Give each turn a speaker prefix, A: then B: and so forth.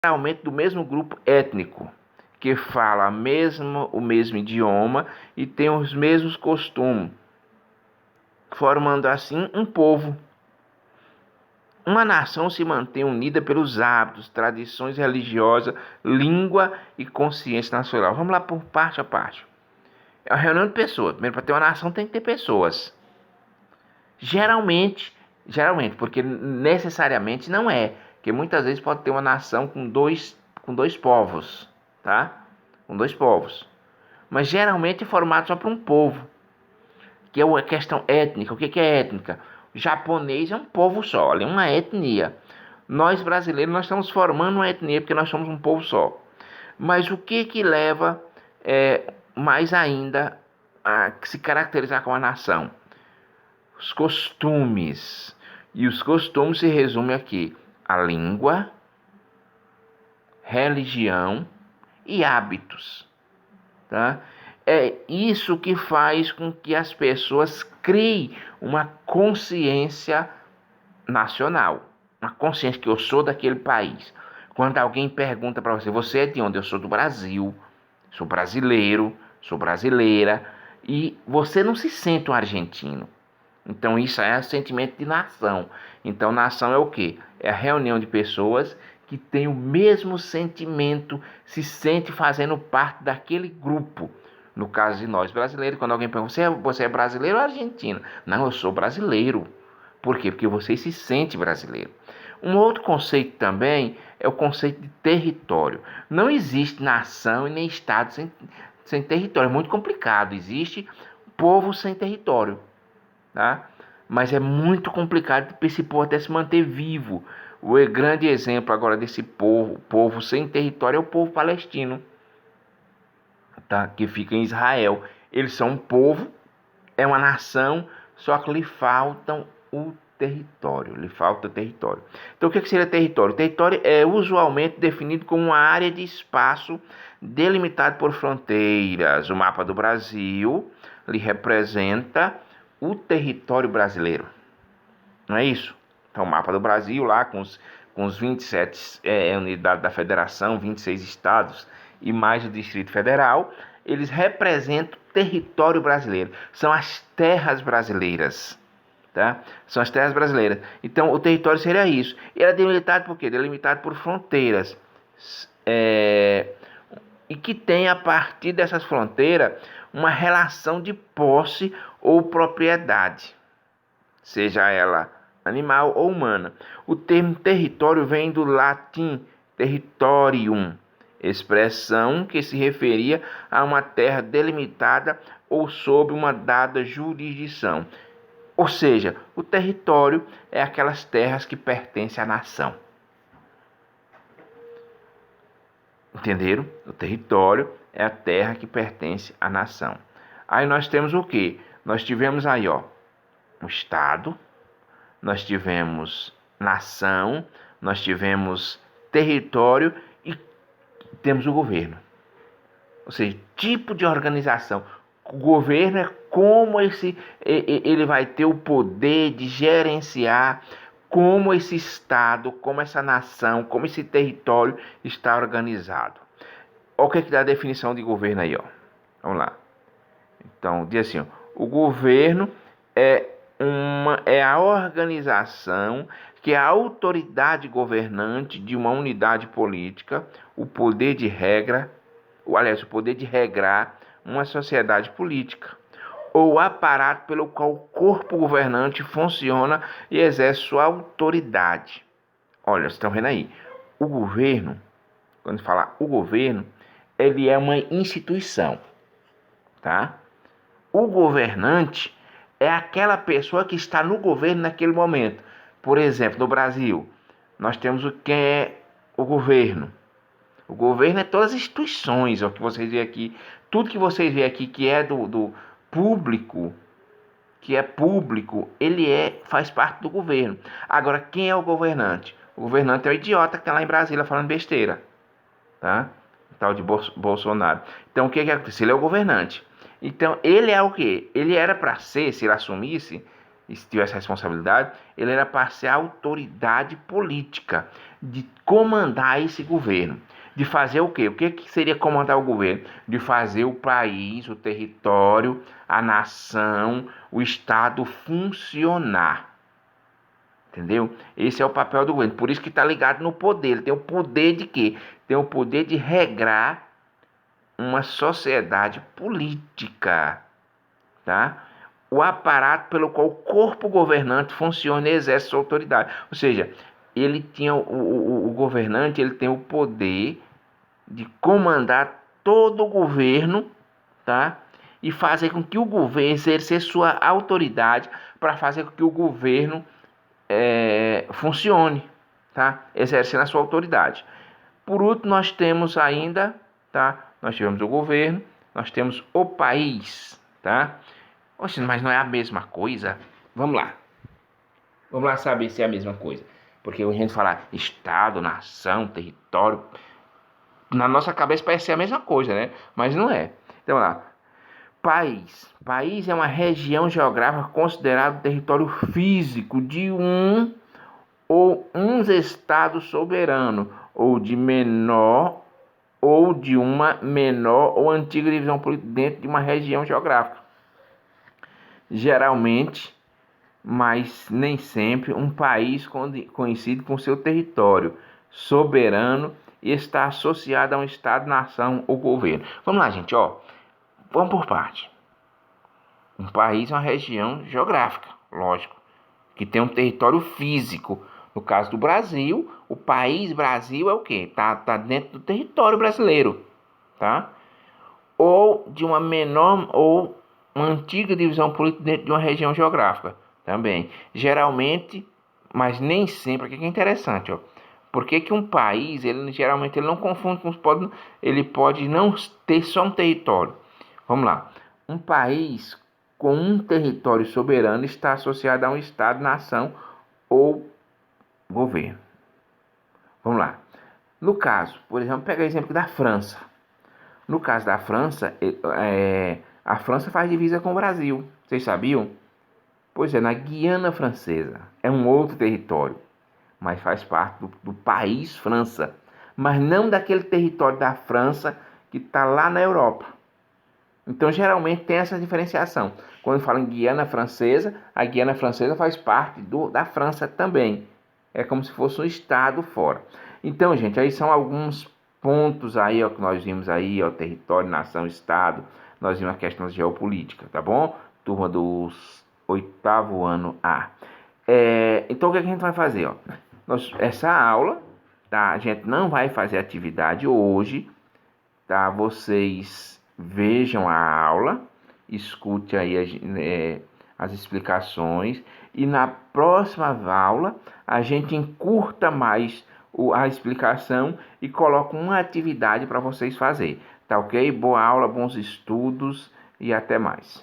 A: geralmente do mesmo grupo étnico, que fala o mesmo idioma e tem os mesmos costumes, formando assim um povo. Uma nação se mantém unida pelos hábitos, tradições religiosas, língua e consciência nacional. Vamos lá por parte a parte. É uma reunião de pessoas. Primeiro, para ter uma nação tem que ter pessoas. Geralmente, porque necessariamente não é. Porque muitas vezes pode ter uma nação com dois povos, tá? Com dois povos. Mas geralmente é formado só por um povo, que é a questão étnica. O que é étnica? O japonês é um povo só, é uma etnia. Nós brasileiros, nós estamos formando uma etnia porque nós somos um povo só. Mas o que leva mais ainda a se caracterizar como a nação? Os costumes. E os costumes se resumem aqui: a língua, religião e hábitos. Tá? É isso que faz com que as pessoas criem uma consciência nacional. Uma consciência que eu sou daquele país. Quando alguém pergunta para você, você é de onde? Eu sou do Brasil, sou brasileiro, sou brasileira. E você não se sente um argentino. Então isso é sentimento de nação. Então nação é o quê? É a reunião de pessoas que têm o mesmo sentimento, se sente fazendo parte daquele grupo. No caso de nós brasileiros, quando alguém pergunta, você é brasileiro ou argentino? Não, eu sou brasileiro. Por quê? Porque você se sente brasileiro. Um outro conceito também é o conceito de território. Não existe nação e nem estado sem território. É muito complicado. Existe povo sem território. Tá? Mas é muito complicado para esse povo até se manter vivo. O grande exemplo agora desse povo sem território é o povo palestino, tá? Que fica em Israel. Eles são um povo, é uma nação, só que lhe faltam o território, lhe falta território. Então o que seria território? Território é usualmente definido como uma área de espaço delimitado por fronteiras. O mapa do Brasil lhe representa o território brasileiro, não é isso? Então o mapa do Brasil lá com os 27 unidades da federação, 26 estados e mais o Distrito Federal, eles representam o território brasileiro, são as terras brasileiras. Tá? São as terras brasileiras. Então o território seria isso. E era delimitado por quê? Delimitado por fronteiras. E que tem a partir dessas fronteiras uma relação de posse ou propriedade, seja ela animal ou humana. O termo território vem do latim territorium, expressão que se referia a uma terra delimitada ou sob uma dada jurisdição. Ou seja, o território é aquelas terras que pertencem à nação. Entenderam? O território é a terra que pertence à nação. Aí nós temos o quê? Nós tivemos aí, ó, um estado, nós tivemos nação, nós tivemos território e temos o governo. Ou seja, tipo de organização. O governo é como ele vai ter o poder de gerenciar como esse estado, como essa nação, como esse território está organizado. Olha o que dá a definição de governo aí, ó. Vamos lá. Então, diz assim, ó, o governo é a organização que é a autoridade governante de uma unidade política, o poder de regrar uma sociedade política, ou aparato pelo qual o corpo governante funciona e exerce sua autoridade. Olha, vocês estão vendo aí, o governo, quando fala o governo, ele é uma instituição, tá? O governante é aquela pessoa que está no governo naquele momento. Por exemplo, no Brasil, nós temos o que é o governo. O governo é todas as instituições, ó, que vocês veem aqui. Tudo que vocês veem aqui que é do público, faz parte do governo. Agora, quem é o governante? O governante é o idiota que está lá em Brasília falando besteira, tá? O tal de Bolsonaro. Então, o que acontece? Ele é o governante. Então, ele é o quê? Ele era para ser, se ele assumisse, e se tivesse responsabilidade, ele era para ser a autoridade política. de comandar esse governo. De fazer o quê? O que seria comandar o governo? De fazer o país, o território, a nação, o Estado funcionar. Entendeu? Esse é o papel do governo. Por isso que está ligado no poder. Ele tem o poder de quê? Tem o poder de regrar uma sociedade política, tá? O aparato pelo qual o corpo governante funciona e exerce sua autoridade. Ou seja, ele tinha o governante, ele tem o poder de comandar todo o governo, tá? E fazer com que o governo exercer sua autoridade para fazer com que o governo funcione, tá? Exercendo a sua autoridade. Por último, nós temos ainda, tá? Nós tivemos o governo, nós temos o país, tá? Oxe, mas não é a mesma coisa? Vamos lá. Vamos lá saber se é a mesma coisa. Porque a gente fala estado, nação, território, na nossa cabeça parece ser a mesma coisa, né? Mas não é. Então, vamos lá. País. País é uma região geográfica considerada território físico de um ou uns estados soberanos, ou de menor ou de uma menor ou antiga divisão política dentro de uma região geográfica. Geralmente, mas nem sempre, um país conhecido com seu território soberano e está associado a um estado, nação ou governo. Vamos lá, gente, ó. Vamos por parte. Um país é uma região geográfica, lógico, que tem um território físico. No caso do Brasil, o país Brasil é o quê? Tá dentro do território brasileiro, tá? Ou de uma menor ou uma antiga divisão política dentro de uma região geográfica, também. Geralmente, mas nem sempre, aqui que é interessante, ó. Por que um país, geralmente ele não confunde com ele pode não ter só um território. Vamos lá. Um país com um território soberano está associado a um estado, nação ou governo. Vamos lá. No caso, por exemplo, pega o exemplo da França. No caso da França, a França faz divisa com o Brasil. Vocês sabiam? Pois é, na Guiana Francesa. É um outro território, mas faz parte do país França. Mas não daquele território da França que está lá na Europa. Então, geralmente tem essa diferenciação. Quando fala em Guiana Francesa, a Guiana Francesa faz parte da França também. É como se fosse um estado fora. Então, gente, aí são alguns pontos aí, ó, que nós vimos aí, ó, território, nação, estado. Nós vimos a questão geopolítica, tá bom? Turma dos 8º ano A. Então, o que a gente vai fazer, ó? Essa aula, tá? A gente não vai fazer atividade hoje, tá? Vocês vejam a aula, escute aí as explicações e na próxima aula a gente encurta mais a explicação e coloca uma atividade para vocês fazerem, tá ok? Boa aula, bons estudos e até mais.